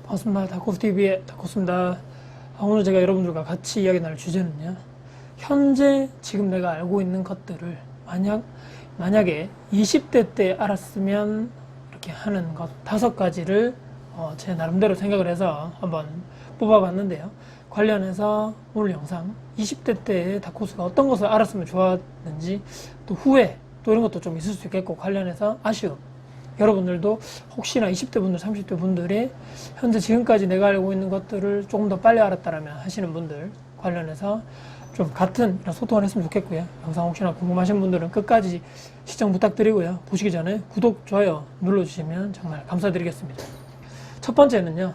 반갑습니다. 다코스TV의 다코스입니다. 오늘 제가 여러분들과 같이 이야기 나눌 주제는요, 현재 지금 내가 알고 있는 것들을 만약에 20대 때 알았으면 이렇게 하는 것 5가지를 제 나름대로 생각을 해서 한번 뽑아봤는데요. 관련해서 오늘 영상 20대 때 다코스가 어떤 것을 알았으면 좋았는지, 또 후회, 또 이런 것도 좀 있을 수 있겠고, 관련해서 아쉬움, 여러분들도 혹시나 20대 분들, 30대 분들이 현재 지금까지 내가 알고 있는 것들을 조금 더 빨리 알았다라면 하시는 분들 관련해서 좀 같은 이런 소통을 했으면 좋겠고요. 영상 혹시나 궁금하신 분들은 끝까지 시청 부탁드리고요. 보시기 전에 구독, 좋아요 눌러주시면 정말 감사드리겠습니다. 첫 번째는요,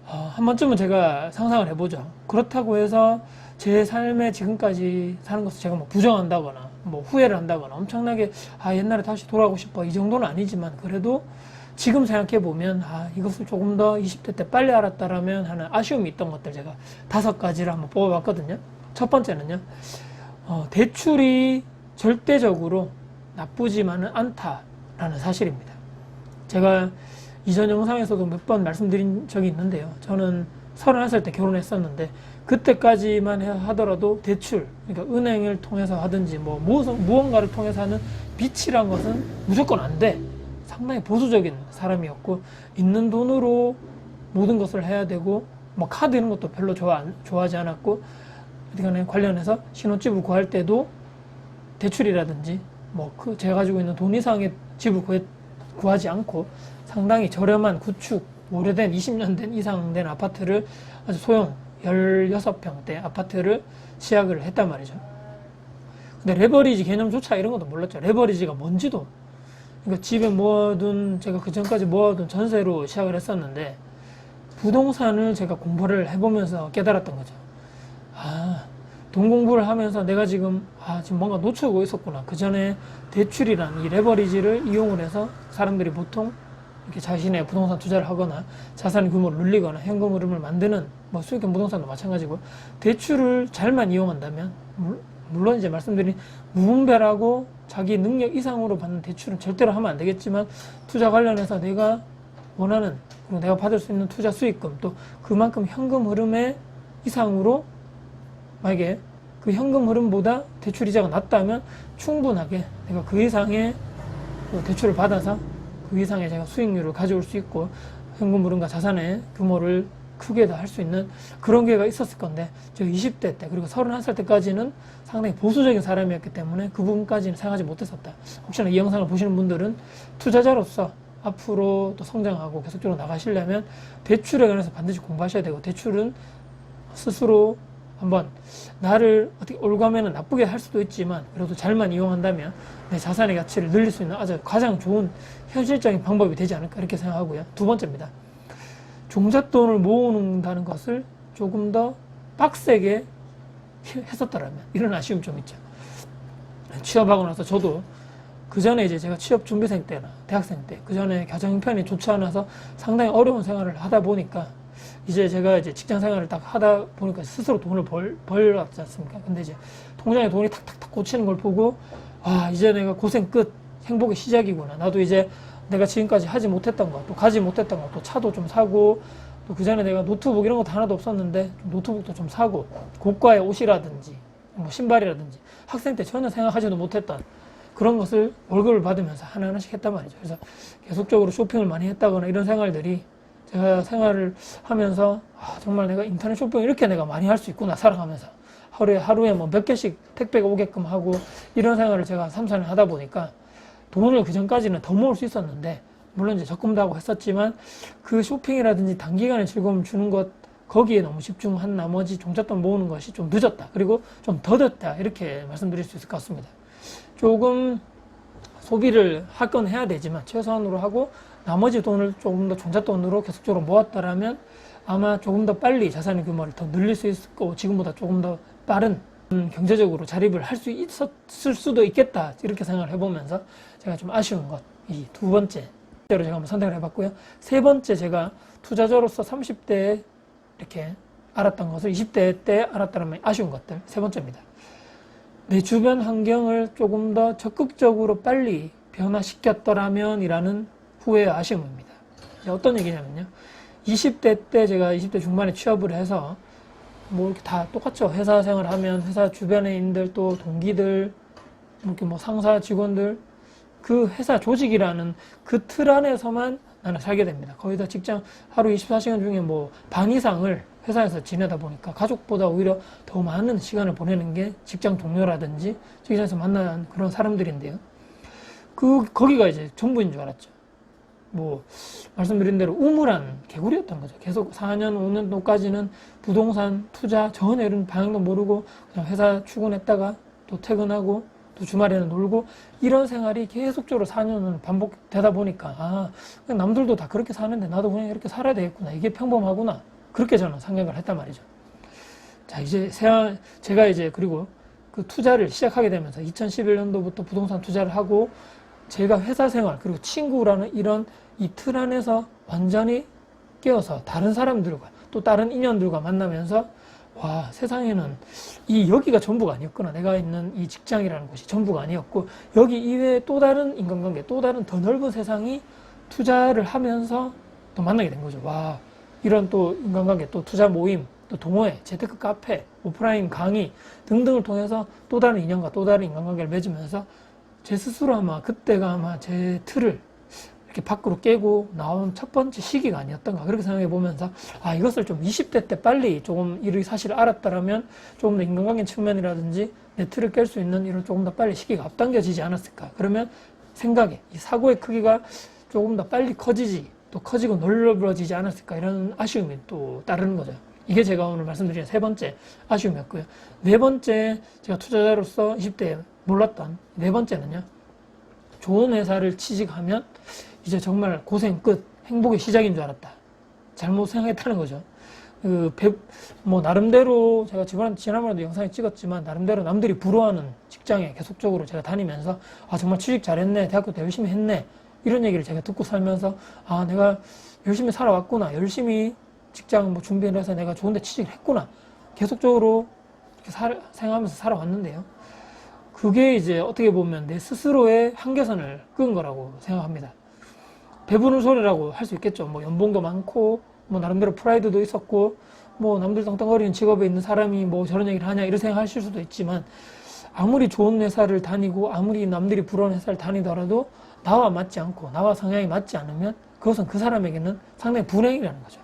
한 번쯤은 제가 상상을 해보죠. 그렇다고 해서 제 삶에 지금까지 사는 것을 제가 뭐 부정한다거나 뭐 후회를 한다거나 엄청나게 옛날에 다시 돌아가고 싶어 이 정도는 아니지만, 그래도 지금 생각해 보면 이것을 조금 더 20대 때 빨리 알았다라면 하는 아쉬움이 있던 것들 제가 5가지를 한번 뽑아봤거든요. 첫 번째는요, 대출이 절대적으로 나쁘지만은 않다라는 사실입니다. 제가 이전 영상에서도 몇 번 말씀드린 적이 있는데요. 저는 31살 때 결혼했었는데, 그때까지만 하더라도 대출, 그러니까 은행을 통해서 하든지 뭐 무언가를 통해서 하는 빚이란 것은 무조건 안 돼. 상당히 보수적인 사람이었고, 있는 돈으로 모든 것을 해야 되고, 뭐 카드 이런 것도 별로 좋아하지 않았고, 어디간에 관련해서 신혼집을 구할 때도 대출이라든지 뭐 제가 가지고 있는 돈 이상의 집을 구하지 않고 상당히 저렴한 구축, 오래된 20년 된 이상 된 아파트를, 아주 소형 16평대 아파트를 시작을 했단 말이죠. 근데 레버리지 개념조차 이런 것도 몰랐죠. 레버리지가 뭔지도. 그러니까 집에 모아둔, 제가 그 전까지 모아둔 전세로 시작을 했었는데, 부동산을 제가 공부를 해보면서 깨달았던 거죠. 돈 공부를 하면서 내가 지금 뭔가 놓치고 있었구나. 그 전에 대출이란 이 레버리지를 이용을 해서 사람들이 보통 이렇게 자신의 부동산 투자를 하거나 자산 규모를 늘리거나 현금 흐름을 만드는, 뭐 수익형 부동산도 마찬가지고, 대출을 잘만 이용한다면, 물론 이제 말씀드린 무분별하고 자기 능력 이상으로 받는 대출은 절대로 하면 안 되겠지만, 투자 관련해서 내가 원하는, 그리고 내가 받을 수 있는 투자 수익금, 또 그만큼 현금 흐름의 이상으로, 만약에 그 현금 흐름보다 대출 이자가 낮다면 충분하게 내가 그 이상의 대출을 받아서 그 이상의 제가 수익률을 가져올 수 있고, 현금 흐름과 자산의 규모를 크게 더 할 수 있는 그런 기회가 있었을 건데, 제가 20대 때, 그리고 31살 때까지는 상당히 보수적인 사람이었기 때문에 그 부분까지는 생각하지 못했었다. 혹시나 이 영상을 보시는 분들은 투자자로서 앞으로 또 성장하고 계속적으로 나가시려면 대출에 관해서 반드시 공부하셔야 되고, 대출은 스스로 한번 나를 어떻게 올가면은 나쁘게 할 수도 있지만, 그래도 잘만 이용한다면 내 자산의 가치를 늘릴 수 있는 아주 가장 좋은 현실적인 방법이 되지 않을까, 이렇게 생각하고요. 두 번째입니다. 종잣돈을 모은다는 것을 조금 더 빡세게 했었더라면, 이런 아쉬움 좀 있죠. 취업하고 나서 저도 그 전에 이제 제가 취업 준비생 때나 대학생 때, 그 전에 가정 형편이 좋지 않아서 상당히 어려운 생활을 하다 보니까, 이제 제가 이제 직장 생활을 딱 하다 보니까 스스로 돈을 벌었지 않습니까? 근데 이제 통장에 돈이 탁탁탁 꽂히는 걸 보고, 이제 내가 고생 끝, 행복의 시작이구나. 나도 이제 내가 지금까지 하지 못했던 것, 또 가지 못했던 것, 또 차도 좀 사고, 또 그 전에 내가 노트북 이런 것도 하나도 없었는데 노트북도 좀 사고, 고가의 옷이라든지 뭐 신발이라든지 학생 때 전혀 생각하지도 못했던 그런 것을 월급을 받으면서 하나하나씩 했단 말이죠. 그래서 계속적으로 쇼핑을 많이 했다거나 이런 생활들이, 제가 생활을 하면서 정말 내가 인터넷 쇼핑을 이렇게 내가 많이 할 수 있구나, 살아가면서 하루에 뭐 몇 개씩 택배가 오게끔 하고, 이런 생활을 제가 3, 4년 하다 보니까 돈을 그 전까지는 더 모을 수 있었는데, 물론 이제 적금도 하고 했었지만 그 쇼핑이라든지 단기간에 즐거움을 주는 것, 거기에 너무 집중한 나머지 종잣돈 모으는 것이 좀 늦었다, 그리고 좀 더뎠다, 이렇게 말씀드릴 수 있을 것 같습니다. 조금 소비를 할 건 해야 되지만 최소한으로 하고, 나머지 돈을 조금 더 종잣돈으로 계속적으로 모았다라면 아마 조금 더 빨리 자산의 규모를 더 늘릴 수 있을 거고, 지금보다 조금 더 빠른 경제적으로 자립을 할 수 있었을 수도 있겠다, 이렇게 생각을 해보면서 제가 좀 아쉬운 것, 이 두 번째로 제가 한번 선택을 해봤고요. 세 번째, 제가 투자자로서 30대에 이렇게 알았던 것을 20대 때 알았다면 아쉬운 것들, 세 번째입니다. 내 주변 환경을 조금 더 적극적으로 빨리 변화시켰더라면 이라는 후회와 아쉬움입니다. 어떤 얘기냐면요, 20대 때 제가 20대 중반에 취업을 해서 뭐 이렇게 다 똑같죠. 회사 생활하면 회사 주변에 있는 또 동기들, 이렇게 뭐 상사 직원들, 그 회사 조직이라는 그 틀 안에서만 나는 살게 됩니다. 거의 다 직장 하루 24시간 중에 뭐 반 이상을 회사에서 지내다 보니까 가족보다 오히려 더 많은 시간을 보내는 게 직장 동료라든지 직장에서 만난 그런 사람들인데요. 거기가 이제 전부인 줄 알았죠. 뭐 말씀드린 대로 우물한 개구리였던 거죠. 계속 4년, 5년도까지는 부동산, 투자, 전혀 이런 방향도 모르고 그냥 회사 출근했다가 또 퇴근하고 또 주말에는 놀고 이런 생활이 계속적으로 4년을 반복되다 보니까 그냥 남들도 다 그렇게 사는데 나도 그냥 이렇게 살아야 되겠구나. 이게 평범하구나. 그렇게 저는 생각을 했단 말이죠. 자, 이제 제가 이제 그리고 그 투자를 시작하게 되면서 2011년도부터 부동산 투자를 하고 제가 회사 생활 그리고 친구라는 이런 이 틀 안에서 완전히 깨어서 다른 사람들과 또 다른 인연들과 만나면서 와, 세상에는 여기가 전부가 아니었구나. 내가 있는 이 직장이라는 곳이 전부가 아니었고 여기 이외에 또 다른 인간관계, 또 다른 더 넓은 세상이 투자를 하면서 또 만나게 된 거죠. 와, 이런 또 인간관계, 또 투자 모임, 또 동호회, 재테크 카페, 오프라인 강의 등등을 통해서 또 다른 인연과 또 다른 인간관계를 맺으면서 제 스스로 그때가 아마 제 틀을 이렇게 밖으로 깨고 나온 첫 번째 시기가 아니었던가 그렇게 생각해 보면서 이것을 좀 20대 때 빨리 조금 이 사실을 알았다라면 조금 더 인간관계 측면이라든지 내 틀을 깰 수 있는 이런 조금 더 빨리 시기가 앞당겨지지 않았을까. 그러면 생각에 이 사고의 크기가 조금 더 빨리 커지지 또 커지고 넓어지지 않았을까 이런 아쉬움이 또 따르는 거죠. 이게 제가 오늘 말씀드린 세 번째 아쉬움이었고요. 네 번째 제가 투자자로서 20대에 몰랐던 네 번째는요. 좋은 회사를 취직하면 이제 정말 고생 끝, 행복의 시작인 줄 알았다. 잘못 생각했다는 거죠. 나름대로 제가 지난번에도 영상에 찍었지만 나름대로 남들이 부러워하는 직장에 계속적으로 제가 다니면서 정말 취직 잘했네, 대학교 때 열심히 했네 이런 얘기를 제가 듣고 살면서 내가 열심히 살아왔구나, 열심히 직장 준비를 해서 내가 좋은 데 취직을 했구나 계속적으로 이렇게 생각하면서 살아왔는데요. 그게 이제 어떻게 보면 내 스스로의 한계선을 끄은 거라고 생각합니다. 배부른 소리라고 할 수 있겠죠. 연봉도 많고, 나름대로 프라이드도 있었고, 남들 떵떵거리는 직업에 있는 사람이 저런 얘기를 하냐, 이런 생각 하실 수도 있지만, 아무리 좋은 회사를 다니고, 아무리 남들이 부러워하는 회사를 다니더라도, 나와 맞지 않고, 나와 성향이 맞지 않으면, 그것은 그 사람에게는 상당히 불행이라는 거죠.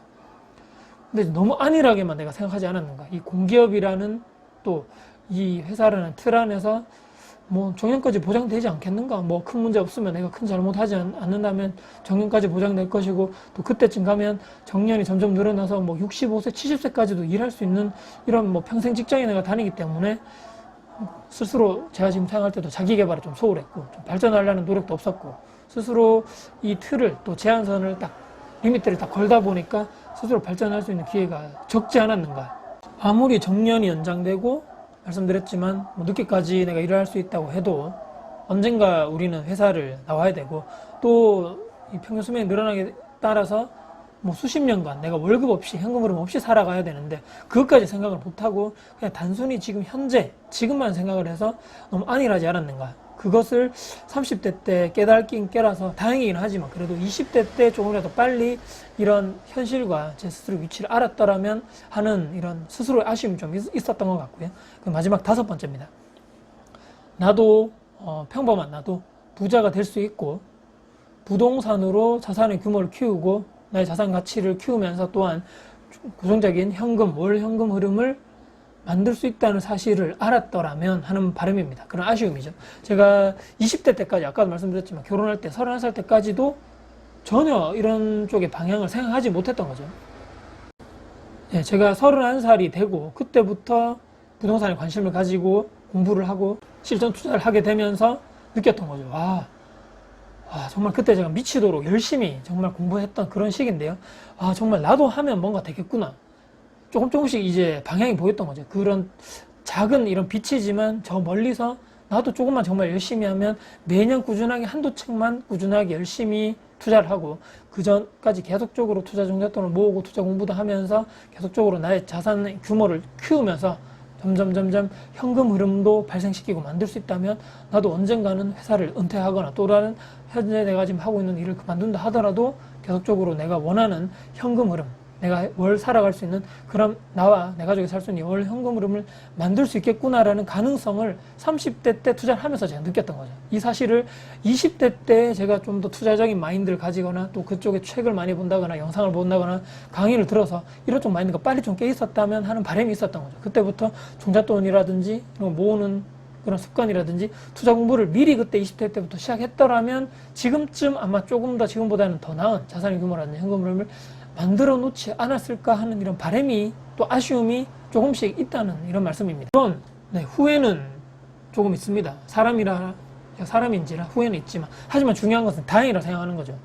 근데 너무 안일하게만 내가 생각하지 않았는가. 이 공기업이라는 또, 이 회사라는 틀 안에서 정년까지 보장되지 않겠는가? 큰 문제 없으면 내가 큰 잘못하지 않는다면 정년까지 보장될 것이고 또 그때쯤 가면 정년이 점점 늘어나서 65세, 70세까지도 일할 수 있는 이런 평생 직장에 내가 다니기 때문에 스스로 제가 지금 생각할 때도 자기 개발에 좀 소홀했고 좀 발전하려는 노력도 없었고 스스로 이 틀을 또 제한선을 리미트를 딱 걸다 보니까 스스로 발전할 수 있는 기회가 적지 않았는가? 아무리 정년이 연장되고 말씀드렸지만 늦게까지 내가 일을 할 수 있다고 해도 언젠가 우리는 회사를 나와야 되고 또 이 평균 수명이 늘어나게 따라서 수십 년간 내가 월급 없이 현금 흐름 없이 살아가야 되는데 그것까지 생각을 못하고 그냥 단순히 지금 현재 지금만 생각을 해서 너무 안일하지 않았는가. 그것을 30대 때 깨달긴 깨라서 다행이긴 하지만 그래도 20대 때 조금이라도 빨리 이런 현실과 제 스스로 위치를 알았더라면 하는 이런 스스로의 아쉬움이 좀 있었던 것 같고요. 마지막 다섯 번째입니다. 나도 평범한 나도 부자가 될 수 있고 부동산으로 자산의 규모를 키우고 나의 자산 가치를 키우면서 또한 고정적인 월 현금 흐름을 만들 수 있다는 사실을 알았더라면 하는 바람입니다. 그런 아쉬움이죠. 제가 20대 때까지 아까도 말씀드렸지만 결혼할 때 31살 때까지도 전혀 이런 쪽의 방향을 생각하지 못했던 거죠. 제가 31살이 되고 그때부터 부동산에 관심을 가지고 공부를 하고 실전 투자를 하게 되면서 느꼈던 거죠. 정말 그때 제가 미치도록 열심히 정말 공부했던 그런 시기인데요. 정말 나도 하면 뭔가 되겠구나. 조금씩 이제 방향이 보였던 거죠. 그런 작은 이런 빛이지만 저 멀리서 나도 조금만 정말 열심히 하면 매년 꾸준하게 한두 책만 꾸준하게 열심히 투자를 하고 그 전까지 계속적으로 투자 종잣돈을 모으고 투자 공부도 하면서 계속적으로 나의 자산 규모를 키우면서 점점 현금 흐름도 발생시키고 만들 수 있다면 나도 언젠가는 회사를 은퇴하거나 또 다른 현재 내가 지금 하고 있는 일을 그만둔다 하더라도 계속적으로 내가 원하는 현금 흐름, 내가 월 살아갈 수 있는 그런 나와 내 가족이 살 수 있는 월 현금 흐름을 만들 수 있겠구나라는 가능성을 30대 때 투자를 하면서 제가 느꼈던 거죠. 이 사실을 20대 때 제가 좀 더 투자적인 마인드를 가지거나 또 그쪽에 책을 많이 본다거나 영상을 본다거나 강의를 들어서 이런 쪽 마인드가 빨리 좀 깨 있었다면 하는 바람이 있었던 거죠. 그때부터 종잣돈이라든지 이런 거 모으는 그런 습관이라든지 투자 공부를 미리 그때 20대 때부터 시작했더라면 지금쯤 아마 조금 더 지금보다는 더 나은 자산의 규모라든지 현금 흐름을 만들어 놓지 않았을까 하는 이런 바람이 또 아쉬움이 조금씩 있다는 이런 말씀입니다. 물론 후회는 조금 있습니다. 사람인지라 후회는 있지만, 하지만 중요한 것은 다행이라고 생각하는 거죠.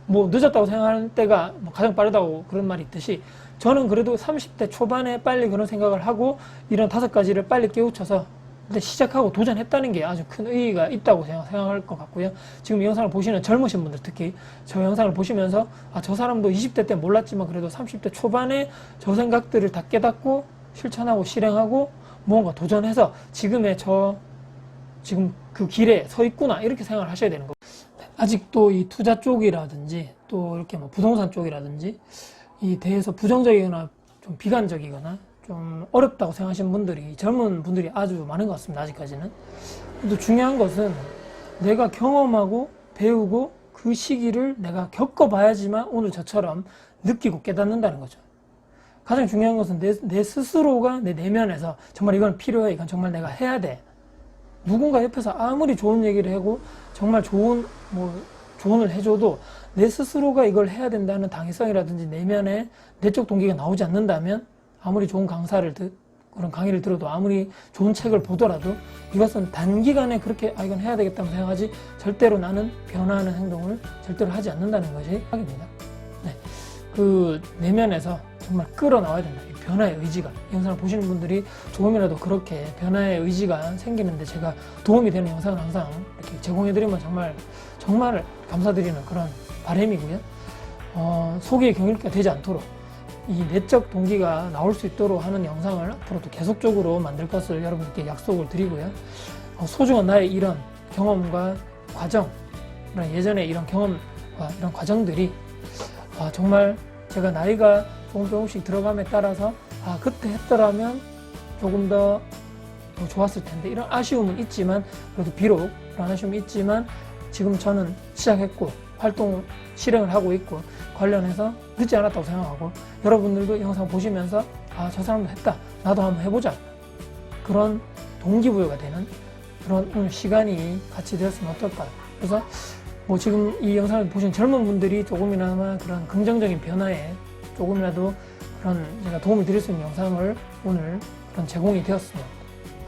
뭐 늦었다고 생각하는 때가 가장 빠르다고 그런 말이 있듯이 저는 그래도 30대 초반에 빨리 그런 생각을 하고 이런 5가지를 빨리 깨우쳐서 근데 시작하고 도전했다는 게 아주 큰 의의가 있다고 생각할 것 같고요. 지금 이 영상을 보시는 젊으신 분들, 특히 저 영상을 보시면서 저 사람도 20대 때 몰랐지만 그래도 30대 초반에 저 생각들을 다 깨닫고 실천하고 실행하고 뭔가 도전해서 지금 그 길에 서 있구나, 이렇게 생각을 하셔야 되는 거고, 아직도 이 투자 쪽이라든지 또 이렇게 뭐 부동산 쪽이라든지 이 대해서 부정적이거나 좀 비관적이거나 좀 어렵다고 생각하시는 분들이, 젊은 분들이 아주 많은 것 같습니다. 아직까지는. 또 중요한 것은 내가 경험하고 배우고 그 시기를 내가 겪어봐야지만 오늘 저처럼 느끼고 깨닫는다는 거죠. 가장 중요한 것은 내 스스로가 내 내면에서 정말 이건 필요해, 이건 정말 내가 해야 돼. 누군가 옆에서 아무리 좋은 얘기를 하고 정말 조언을 해줘도 내 스스로가 이걸 해야 된다는 당위성이라든지 내면에 내적 동기가 나오지 않는다면, 아무리 좋은 그런 강의를 들어도 아무리 좋은 책을 보더라도 이것은 단기간에 그렇게 이건 해야 되겠다고 생각하지 절대로 나는 변화하는 행동을 절대로 하지 않는다는 것이 확입니다. 그 내면에서 정말 끌어나와야 된다. 이 변화의 의지가. 이 영상을 보시는 분들이 조금이라도 그렇게 변화의 의지가 생기는데 제가 도움이 되는 영상을 항상 이렇게 제공해드리면 정말 감사드리는 그런 바람이고요. 속의 경일가 되지 않도록 이 내적 동기가 나올 수 있도록 하는 영상을 앞으로도 계속적으로 만들 것을 여러분께 약속을 드리고요. 소중한 나의 이런 경험과 과정, 예전에 이런 경험과 이런 과정들이 정말 제가 나이가 조금씩 들어감에 따라서 그때 했더라면 조금 더 좋았을 텐데, 이런 아쉬움은 있지만, 그래도 비록 그런 아쉬움이 있지만 지금 저는 시작했고 실행을 하고 있고 관련해서 늦지 않았다고 생각하고, 여러분들도 영상 보시면서 저 사람도 했다, 나도 한번 해보자, 그런 동기부여가 되는 그런 오늘 시간이 같이 되었으면 어떨까. 그래서 지금 이 영상을 보신 젊은 분들이 조금이나마 그런 긍정적인 변화에 조금이라도 그런 제가 도움을 드릴 수 있는 영상을 오늘 그런 제공이 되었으면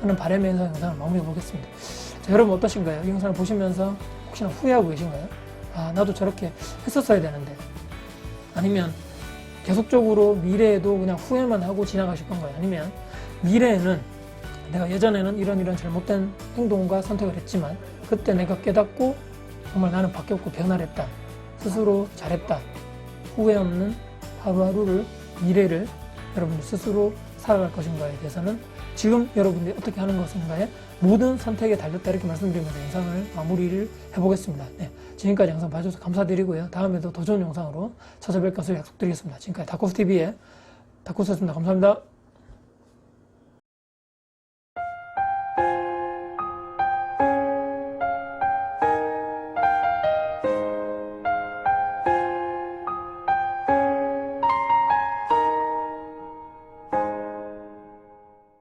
하는 바람에서 영상을 마무리해 보겠습니다. 자, 여러분 어떠신가요? 이 영상을 보시면서 혹시나 후회하고 계신가요? 나도 저렇게 했었어야 되는데, 아니면 계속적으로 미래에도 그냥 후회만 하고 지나가실 건가요? 아니면 미래에는 내가 예전에는 이런 잘못된 행동과 선택을 했지만 그때 내가 깨닫고 정말 나는 바뀌었고 변화를 했다, 스스로 잘했다, 후회 없는 하루하루를, 미래를 여러분들 스스로 살아갈 것인가에 대해서는 지금 여러분들이 어떻게 하는 것인가에 모든 선택에 달렸다, 이렇게 말씀드리면서 영상을 마무리를 해보겠습니다. 지금까지 영상 봐주셔서 감사드리고요. 다음에도 더 좋은 영상으로 찾아뵐 것을 약속드리겠습니다. 지금까지 다코스TV의 다코스였습니다. 감사합니다.